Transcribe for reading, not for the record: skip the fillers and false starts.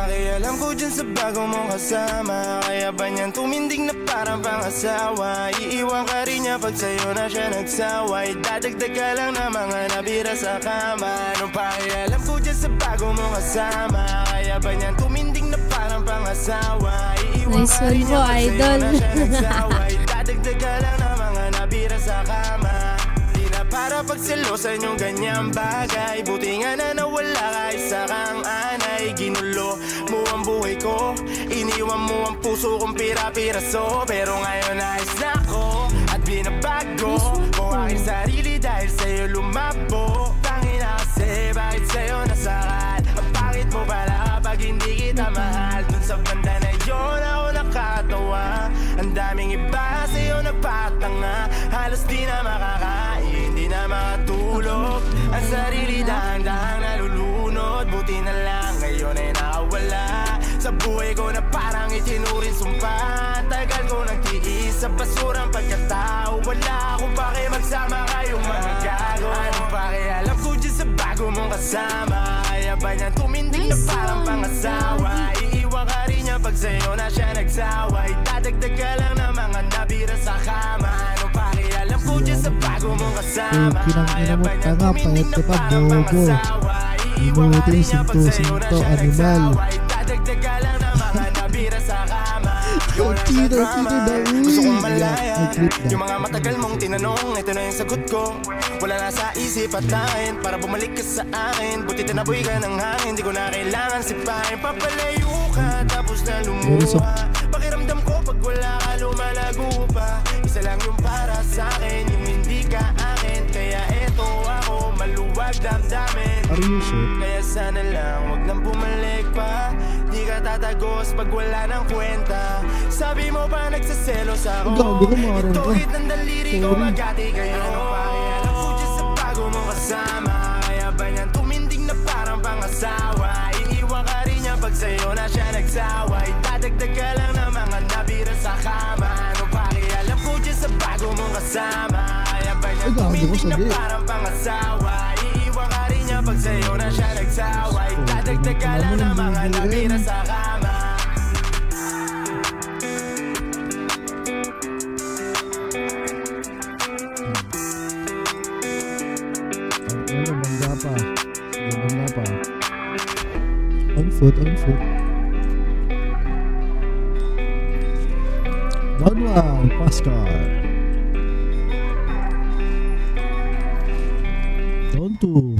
pakialam ko dyan sa bago mong kasama? Kaya ba niyan tumindig na parang pangasawa? Iiwan ka rin niya pag sa'yo na siya nagsawa. Idadagdag ka lang na mga nabira sa kama. Anong pakialam ko dyan sa bago mong kasama? Kaya ba niyan tumindig na parang pangasawa? Iiwan Nice ka one rin po, niya pag sa'yo idol. na siya nagsawa. Idadagdag ka lang na mga nabira sa kama. Para pagselosan yung ganyang bagay. Buti nga na nawala ka, isa kang anay. Ginulo mo ang buhay ko, iniwan mo ang puso kong pira-piraso. Pero ngayon ayos na ako at binabago ko aking sarili dahil sa'yo lumabo. Tangina kasi bakit sa'yo nasakal? Ang pangit mo pala kapag hindi kita mahal. Dun sa banda na yun ako nakatawa. Ang daming iba sa'yo nagpatanga. Halos di na makakain, di na makatulog. Ang sarili dahan-dahang nalulunod. Buti na lang ngayon ay nakawala sa buhay ko na parang itinurin sumpa. Tagal ko nagtiis sa basurang pagkatao. Wala akong pake magsama kayong mga gago. Anong pakialam ko dyan sa bago mong kasama? Kaya ba niyan tumindig na parang pangasawa? Iiwan ka rin niya pag sa'yo na siya nagsawa. Idadagdag ka lang na mga nabira sa kama. Anong pakialam ko dyan sa bago mong kasama? Kaya ba niyan tumindig na parang pangasawa? Iiwan ka rin niya pag sa'yo na siya nagsawa. Idadagdag ka lang na mga nabira sa kama. Gusto kong malaya yung mga matagal mong tinanong. Ito na yung sagot ko. Wala na sa isip at akin para bumalik ka sa akin. Buti tinaboy ka ng hangin, di ko na kailangan sipahin. Papalayo ka tapos na lumuha. Pakiramdam ko pag wala ka lumalago pa. Isa lang yung para sa akin, yung hindi ka akin. Kaya eto ako, maluwag damdamin. Kaya sana lang wag nang bumalik pa. Di ka tatagos pag wala ng kwenta. Sabi mo pa nagsaselos ako. Itogit ng daliri ko, magati kayo. Pakialam ko dyan sa bago mong kasama. Kaya ba niyan tumindig na parang pangasawa? Iiwan ka rin niya pag sa'yo na siya nagsawa. Idadagdag ka lang na mga nabira sa kama. Anong pakialam ko dyan sa bago mong kasama? Kaya ba niyan tumindig na parang pangasawa? Iiwan ka rin niya pag sa'yo na siya nagsawa. Idadagdag ka lang na mga nabira sa kama. Bangga pa. On foot. Down one, Pascal. Down two.